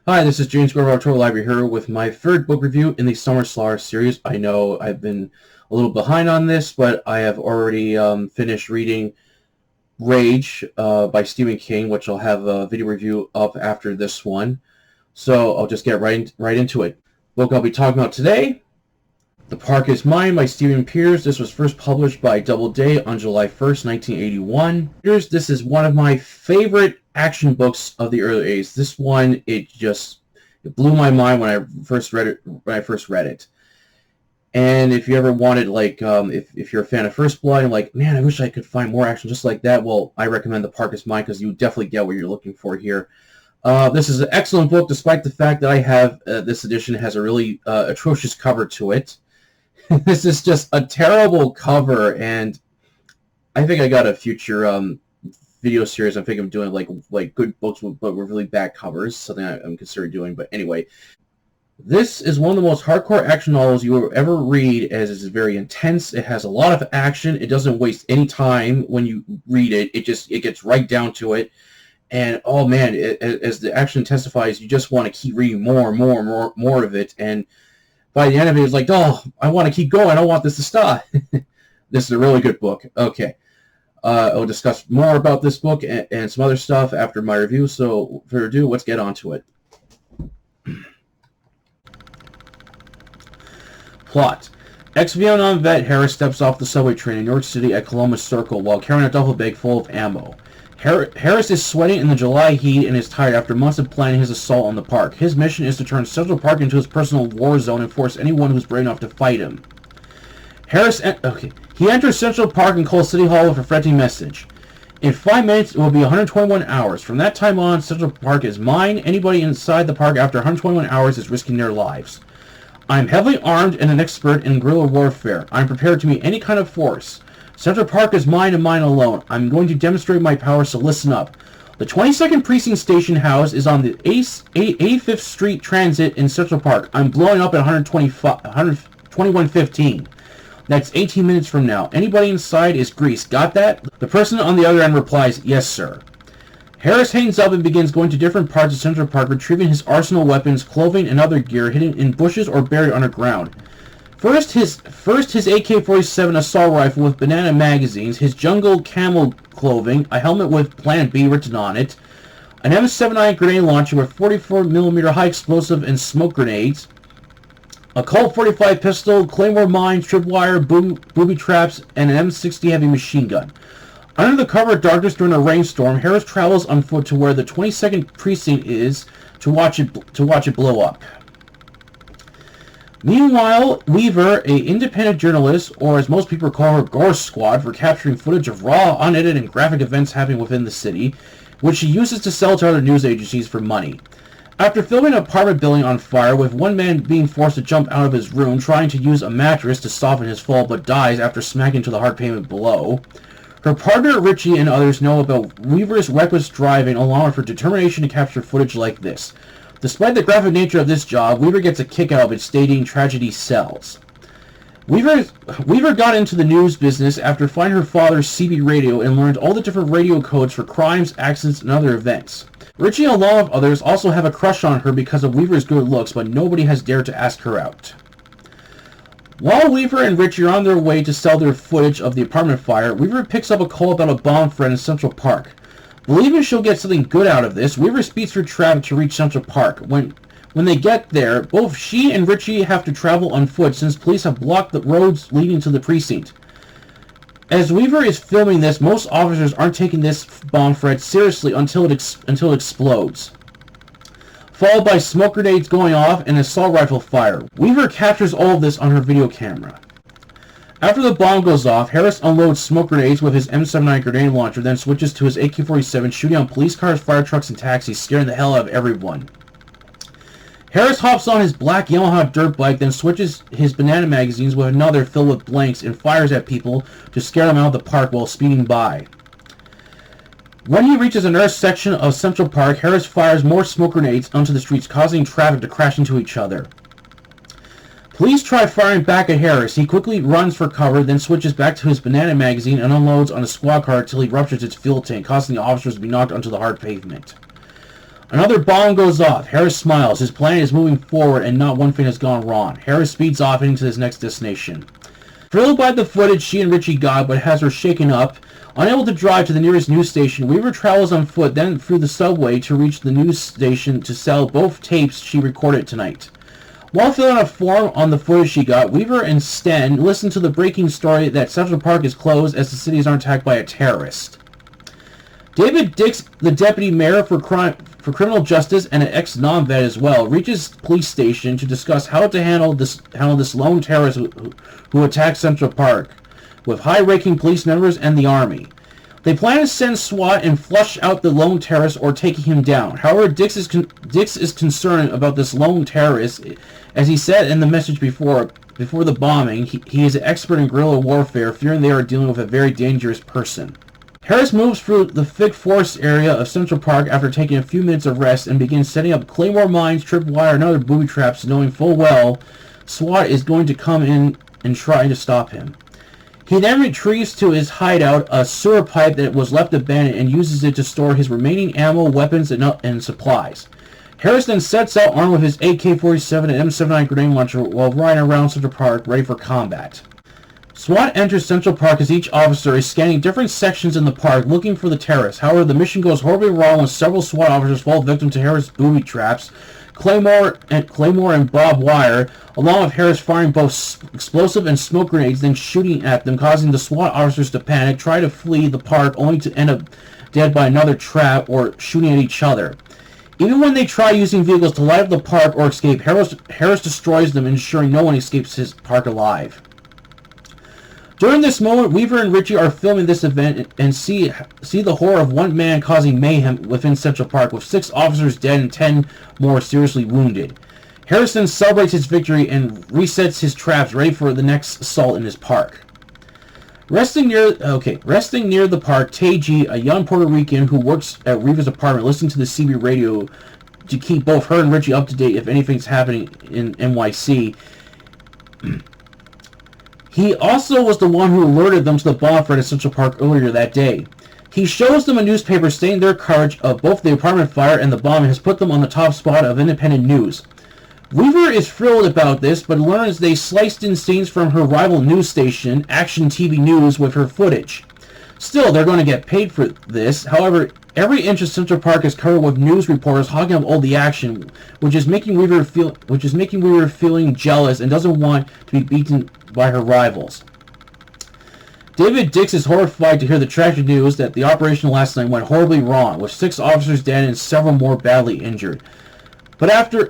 Hi, this is James Grover, Total Library Hero, with my third book review in the Summer Solaris series. I know I've been a little behind on this, but I have already finished reading Rage by Stephen King, which I'll have a video review of after this one. So I'll just get right into it. The book I'll be talking about today, The Park Is Mine by Stephen Pears. This was first published by Doubleday on July 1st, 1981. This is one of my favorite action books of the early 80s. This one, it blew my mind when I first read it. And if you ever wanted, like, if you're a fan of First Blood and like, man, I wish I could find more action just like that, well, I recommend The Park Is Mine because you definitely get what you're looking for here. This is an excellent book, despite the fact that I have this edition has a really atrocious cover to it. This is just a terrible cover, and I think I got a future video series. I think I'm doing like good books but with really bad covers, something I'm considering doing. But anyway, this is one of the most hardcore action novels you will ever read, as it's very intense. It has a lot of action. It doesn't waste any time when you read it. It gets right down to it. And oh man, as the action intensifies, you just want to keep reading more and more of it. And by the end of it, it's like, oh, I want to keep going. I don't want this to stop. This is a really good book. Okay. I'll discuss more about this book and some other stuff after my review, so without further ado, let's get on to it. Plot. Ex-Vietnam vet Harris steps off the subway train in New York City at Columbus Circle while carrying a duffel bag full of ammo. Harris is sweating in the July heat and is tired after months of planning his assault on the park. His mission is to turn Central Park into his personal war zone and force anyone who's brave enough to fight him. He enters Central Park and calls City Hall with a threatening message. In 5 minutes, it will be 121 hours. From that time on, Central Park is mine. Anybody inside the park after 121 hours is risking their lives. I'm heavily armed and an expert in guerrilla warfare. I'm prepared to meet any kind of force. Central Park is mine and mine alone. I'm going to demonstrate my power, so listen up. The 22nd Precinct Station House is on the 85th Street Transit in Central Park. I'm blowing up at 121:15. That's 18 minutes from now. Anybody inside is grease. Got that? The person on the other end replies, yes, sir. Harris hangs up and begins going to different parts of Central Park, retrieving his arsenal weapons, clothing, and other gear hidden in bushes or buried underground. First his AK-47 assault rifle with banana magazines, his jungle camel clothing, a helmet with Planet B written on it, an M79 grenade launcher with 44mm high explosive and smoke grenades, a Colt 45 pistol, claymore mines, tripwire, booby traps, and an M60 heavy machine gun. Under the cover of darkness during a rainstorm, Harris travels on foot to where the 22nd precinct is to watch it blow up. Meanwhile, Weaver, an independent journalist, or as most people call her, Gore Squad, for capturing footage of raw, unedited, and graphic events happening within the city, which she uses to sell to other news agencies for money. After filming an apartment building on fire, with one man being forced to jump out of his room trying to use a mattress to soften his fall but dies after smacking into the hard pavement below, her partner Richie and others know about Weaver's reckless driving along with her determination to capture footage like this. Despite the graphic nature of this job, Weaver gets a kick out of it, stating tragedy sells. Weaver got into the news business after finding her father's CB radio and learned all the different radio codes for crimes, accidents, and other events. Richie, along with others, also have a crush on her because of Weaver's good looks, but nobody has dared to ask her out. While Weaver and Richie are on their way to sell their footage of the apartment fire, Weaver picks up a call about a bomb threat in Central Park. Believing she'll get something good out of this, Weaver speeds through traffic to reach Central Park. When they get there, both she and Richie have to travel on foot since police have blocked the roads leading to the precinct. As Weaver is filming this, most officers aren't taking this bomb threat seriously until it explodes, followed by smoke grenades going off and assault rifle fire. Weaver captures all of this on her video camera. After the bomb goes off, Harris unloads smoke grenades with his M79 grenade launcher, then switches to his AK-47, shooting on police cars, fire trucks, and taxis, scaring the hell out of everyone. Harris hops on his black Yamaha dirt bike, then switches his banana magazines with another filled with blanks and fires at people to scare them out of the park while speeding by. When he reaches another section of Central Park, Harris fires more smoke grenades onto the streets, causing traffic to crash into each other. Police try firing back at Harris. He quickly runs for cover, then switches back to his banana magazine and unloads on a squad car until he ruptures its fuel tank, causing the officers to be knocked onto the hard pavement. Another bomb goes off. Harris smiles. His plan is moving forward and not one thing has gone wrong. Harris speeds off into his next destination. Thrilled by the footage she and Richie got, but has her shaken up, unable to drive to the nearest news station, Weaver travels on foot, then through the subway to reach the news station to sell both tapes she recorded tonight. While filling out a form on the footage she got, Weaver and Sten listen to the breaking story that Central Park is closed as the cities are attacked by a terrorist. David Dix, the deputy mayor for criminal justice and an ex-non-vet as well, reaches the police station to discuss how to handle this lone terrorist who attacked Central Park, with high-ranking police members and the army. They plan to send SWAT and flush out the lone terrorist or taking him down. However, Dix is concerned about this lone terrorist. As he said in the message before the bombing, he is an expert in guerrilla warfare, fearing they are dealing with a very dangerous person. Harris moves through the thick forest area of Central Park after taking a few minutes of rest and begins setting up claymore mines, tripwire, and other booby traps, knowing full well SWAT is going to come in and try to stop him. He then retrieves to his hideout a sewer pipe that was left abandoned and uses it to store his remaining ammo, weapons, and supplies. Harris then sets out armed with his AK-47 and M79 grenade launcher while riding around Central Park ready for combat. SWAT enters Central Park as each officer is scanning different sections in the park looking for the terrorists. However, the mission goes horribly wrong when several SWAT officers fall victim to Harris' booby traps, Claymore and barbed wire, along with Harris firing both explosive and smoke grenades, then shooting at them, causing the SWAT officers to panic, try to flee the park, only to end up dead by another trap or shooting at each other. Even when they try using vehicles to light up the park or escape, Harris destroys them, ensuring no one escapes his park alive. During this moment, Weaver and Richie are filming this event and see the horror of one man causing mayhem within Central Park, with 6 officers dead and 10 more seriously wounded. Harrison celebrates his victory and resets his traps, ready for the next assault in his park. Resting near the park, Taiji, a young Puerto Rican who works at Weaver's apartment, listening to the CB radio to keep both her and Richie up to date if anything's happening in NYC. He also was the one who alerted them to the bomb threat at Central Park earlier that day. He shows them a newspaper stating their coverage of both the apartment fire and the bomb has put them on the top spot of independent news. Weaver is thrilled about this, but learns they sliced in scenes from her rival news station, Action TV News, with her footage. Still, they're going to get paid for this. However, every inch of Central Park is covered with news reporters hogging up all the action, which is making Weaver feeling jealous and doesn't want to be beaten by her rivals. David Dix is horrified to hear the tragic news that the operation last night went horribly wrong, with 6 officers dead and several more badly injured. But after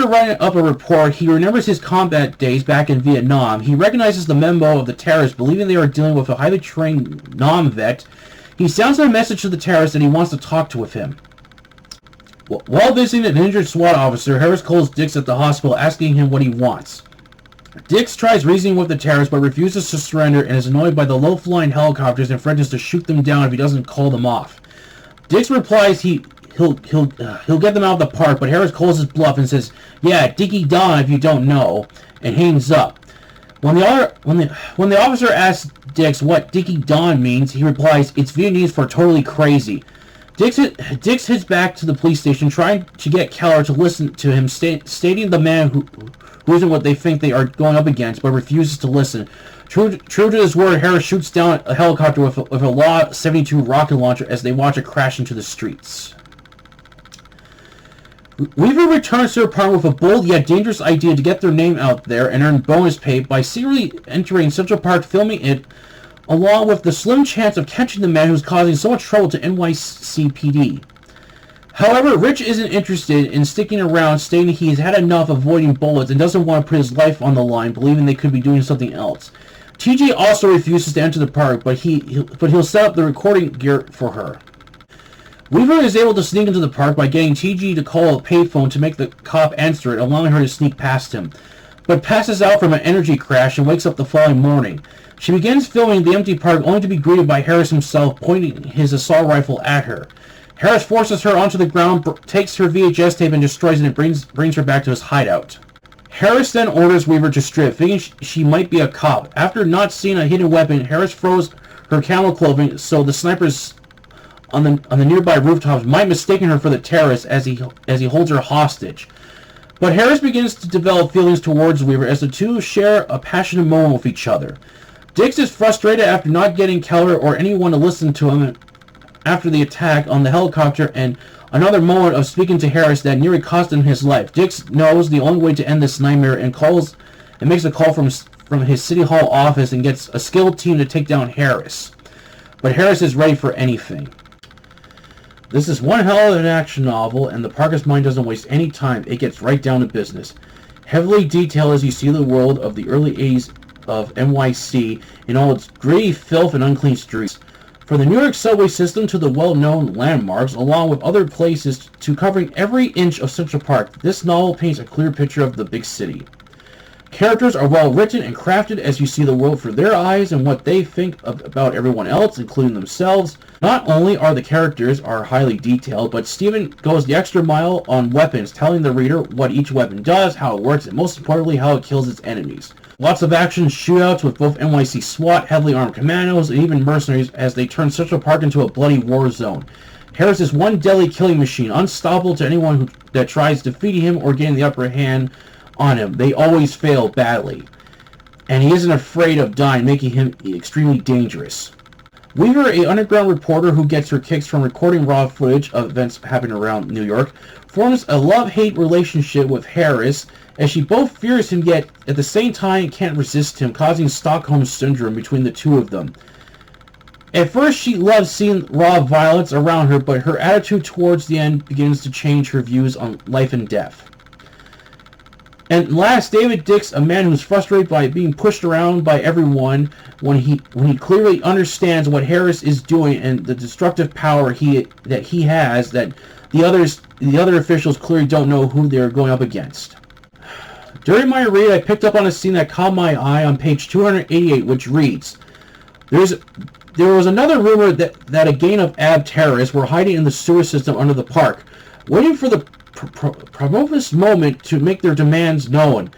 writing up a report, he remembers his combat days back in Vietnam. He recognizes the memo of the terrorists, believing they are dealing with a highly trained non-vet. He sounds a message to the terrorist and he wants to talk with him. While visiting an injured SWAT officer, Harris calls Dix at the hospital, asking him what he wants. Dix tries reasoning with the terrorist, but refuses to surrender and is annoyed by the low-flying helicopters and threatens to shoot them down if he doesn't call them off. Dix replies he'll get them out of the park, but Harris calls his bluff and says, "Yeah, Dickie Don if you don't know," and hangs up. When the officer asks Dix what Dickie Don means, he replies, "It's Vietnamese for totally crazy." Dix heads back to the police station, trying to get Keller to listen to him, stating the man who isn't what they think they are going up against, but refuses to listen. True to his word, Harris shoots down a helicopter with a Law 72 rocket launcher as they watch it crash into the streets. Weaver returns to her apartment with a bold yet dangerous idea to get their name out there and earn bonus pay by secretly entering Central Park, filming it, along with the slim chance of catching the man who's causing so much trouble to NYCPD. However, Rich isn't interested in sticking around, stating he has had enough avoiding bullets and doesn't want to put his life on the line, believing they could be doing something else. TJ also refuses to enter the park, but he'll set up the recording gear for her. Weaver is able to sneak into the park by getting TG to call a payphone to make the cop answer it, allowing her to sneak past him, but passes out from an energy crash and wakes up the following morning. She begins filming the empty park, only to be greeted by Harris himself, pointing his assault rifle at her. Harris forces her onto the ground, takes her VHS tape and destroys it, and brings her back to his hideout. Harris then orders Weaver to strip, thinking she might be a cop. After not seeing a hidden weapon, Harris throws her camel clothing so the snipers on the nearby rooftops might mistaken her for the terrorist as he holds her hostage. But Harris begins to develop feelings towards Weaver as the two share a passionate moment with each other. Dix is frustrated after not getting Keller or anyone to listen to him after the attack on the helicopter, and another moment of speaking to Harris that nearly cost him his life. Dix knows the only way to end this nightmare and makes a call from his City Hall office and gets a skilled team to take down Harris. But Harris is ready for anything. This is one hell of an action novel, and the Parker's mind doesn't waste any time. It gets right down to business. Heavily detailed as you see the world of the early 80s of NYC in all its gritty filth and unclean streets. From the New York subway system to the well-known landmarks, along with other places, to covering every inch of Central Park, this novel paints a clear picture of the big city. Characters are well written and crafted as you see the world through their eyes and what they think about everyone else, including themselves. Not only are the characters highly detailed, but Stephen goes the extra mile on weapons, telling the reader what each weapon does, how it works, and most importantly, how it kills its enemies. Lots of action shootouts with both NYC SWAT, heavily armed commandos, and even mercenaries as they turn Central Park into a bloody war zone. Harris is one deadly killing machine, unstoppable to anyone that tries defeating him or getting the upper hand on him. They always fail badly. And he isn't afraid of dying, making him extremely dangerous. Weaver, an underground reporter who gets her kicks from recording raw footage of events happening around New York, forms a love-hate relationship with Harris, as she both fears him yet at the same time can't resist him, causing Stockholm Syndrome between the two of them. At first she loves seeing raw violence around her, but her attitude towards the end begins to change her views on life and death. And last, David Dix, a man who's frustrated by being pushed around by everyone when he clearly understands what Harris is doing and the destructive power that he has, that the other officials clearly don't know who they're going up against. During my read, I picked up on a scene that caught my eye on page 288, which reads, There was another rumor that a gang of AB terrorists were hiding in the sewer system under the park, waiting for the propitious moment to make their demands known.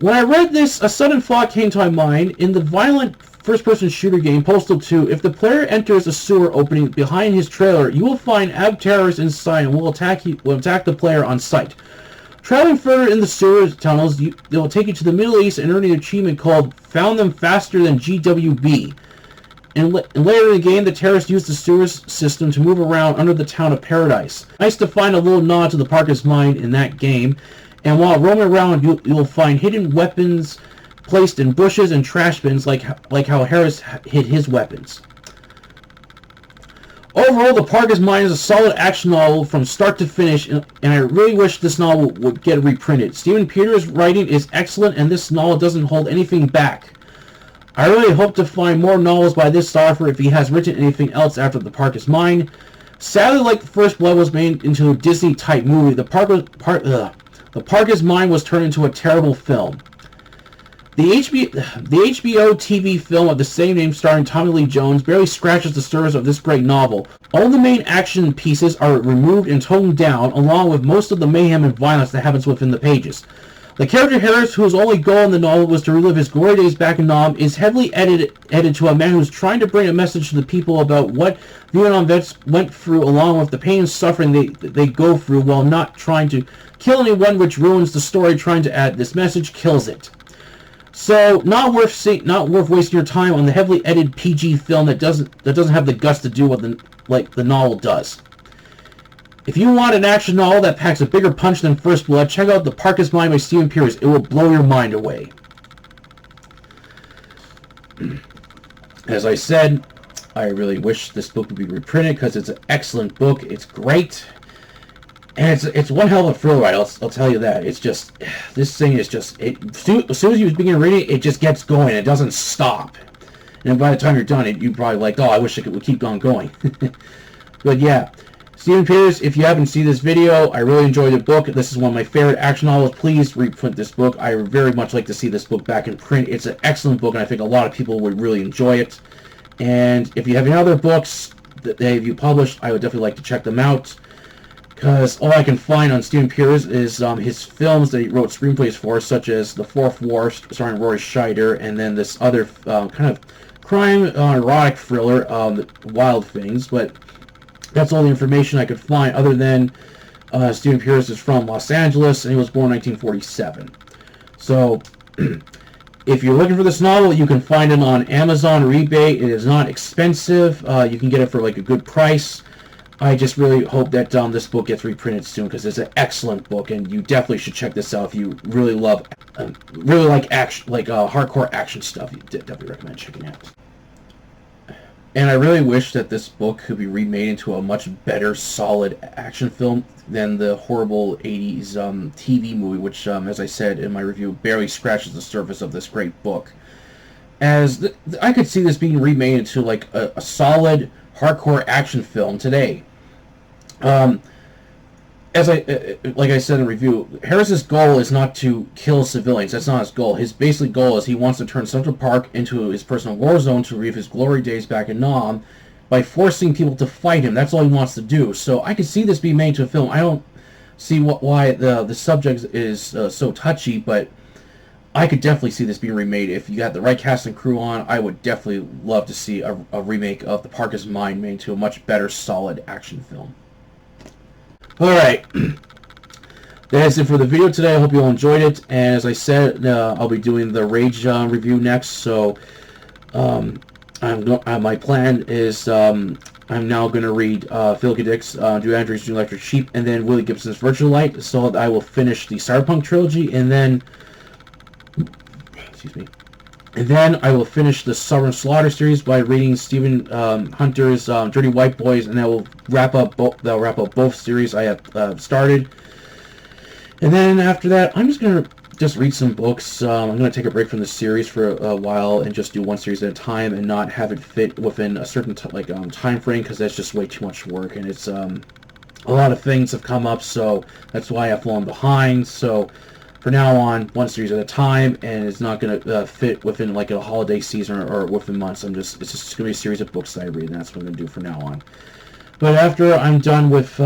When I read this, a sudden thought came to my mind. In the violent first-person shooter game Postal 2, if the player enters a sewer opening behind his trailer, you will find AB terrorists inside and will attack the player on sight. Traveling further in the sewer tunnels, they will take you to the Middle East and earn an achievement called Found Them Faster Than GWB. And later in the game, the terrorists use the sewer system to move around under the town of Paradise. Nice to find a little nod to the Parker's mind in that game. And while roaming around, you'll find hidden weapons placed in bushes and trash bins like how Harris hid his weapons. Overall, The Parker's Mind is a solid action novel from start to finish, and I really wish this novel would get reprinted. Stephen Peters' writing is excellent, and this novel doesn't hold anything back. I really hope to find more novels by this author if he has written anything else after The Parker's Mind. Sadly, like The First Blood was made into a Disney-type movie, The Parker's Mind was turned into a terrible film. The HBO TV film of the same name starring Tommy Lee Jones barely scratches the surface of this great novel. All the main action pieces are removed and toned down, along with most of the mayhem and violence that happens within the pages. The character Harris, whose only goal in the novel was to relive his glory days back in Nam, is heavily edited to a man who's trying to bring a message to the people about what Vietnam vets went through, along with the pain and suffering they go through, while not trying to kill anyone, which ruins the story. Trying to add this message kills it. So, not worth wasting your time on the heavily edited PG film that doesn't have the guts to do what the novel does. If you want an action novel that packs a bigger punch than First Blood, check out The Parker's Mind by Stephen Peters. It will blow your mind away. As I said, I really wish this book would be reprinted because it's an excellent book. It's great. And it's one hell of a thrill ride, I'll tell you that. It's just, this thing is just, as soon as you begin reading it just gets going. It doesn't stop. And by the time you're done, you're probably like, oh, I wish it would keep on going. But yeah, Stephen Peters, if you haven't seen this video, I really enjoyed the book. This is one of my favorite action novels. Please reprint this book. I would very much like to see this book back in print. It's an excellent book, and I think a lot of people would really enjoy it. And if you have any other books that you published, I would definitely like to check them out. Because all I can find on Stephen Peters is his films that he wrote screenplays for, such as The Fourth War, starring Roy Scheider, and then this other kind of crime erotic thriller, Wild Things. But That's all the information I could find, other than Stephen Pierce is from Los Angeles, and he was born in 1947. So, if you're looking for this novel, you can find it on Amazon or eBay. It is not expensive. You can get it for like a good price. I just really hope that this book gets reprinted soon, because it's an excellent book, and you definitely should check this out if you really love, really like action, like hardcore action stuff. You definitely recommend checking it out. And I really wish that this book could be remade into a much better, solid action film than the horrible 80s TV movie, which, as I said in my review, barely scratches the surface of this great book. As I could see this being remade into like a solid, hardcore action film today. As like I said in the review, Harris's goal is not to kill civilians. That's not his goal. His basic goal is he wants to turn Central Park into his personal war zone to relive his glory days back in Nam by forcing people to fight him. That's all he wants to do. So I could see this being made into a film. I don't see why the subject is so touchy, but I could definitely see this being remade. If you got the right cast and crew on, I would definitely love to see a remake of The Park is Mine made into a much better, solid action film. Alright, that's it for the video today. I hope you all enjoyed it. And as I said, I'll be doing the Rage review next. So my plan is I'm now going to read Phil K. Dick's Do Androids Do Electric Sheep, and then Willie Gibson's Virtual Light. So I will finish the Cyberpunk trilogy, and then and then I will finish the Southern Slaughter series by reading Stephen Hunter's Dirty White Boys, and that will wrap up both series I have started. And then after that, I'm just gonna read some books. I'm gonna take a break from the series for a while and just do one series at a time, and not have it fit within a certain time frame, because that's just way too much work, and it's a lot of things have come up, so that's why I've fallen behind. So for now on, one series at a time, and it's not going to fit within like a holiday season or within months. It's just going to be a series of books that I read, and that's what I'm going to do from now on. But after I'm done with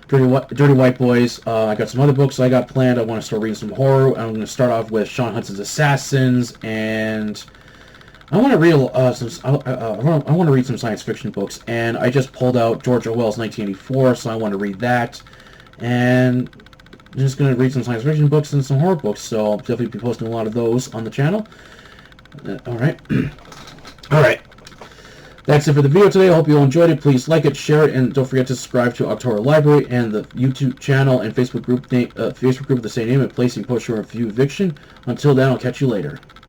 Dirty White Boys, I got some other books I got planned. I want to start reading some horror. I'm going to start off with Sean Hudson's Assassins, and I want to read I want to read some science fiction books, and I just pulled out George Orwell's 1984, so I want to read that. And I'm just going to read some science fiction books and some horror books, so I'll definitely be posting a lot of those on the channel. Alright. Alright. That's it for the video today. I hope you all enjoyed it. Please like it, share it, and don't forget to subscribe to October Library and the YouTube channel and Facebook group with the same name and place you post your review eviction. Until then, I'll catch you later.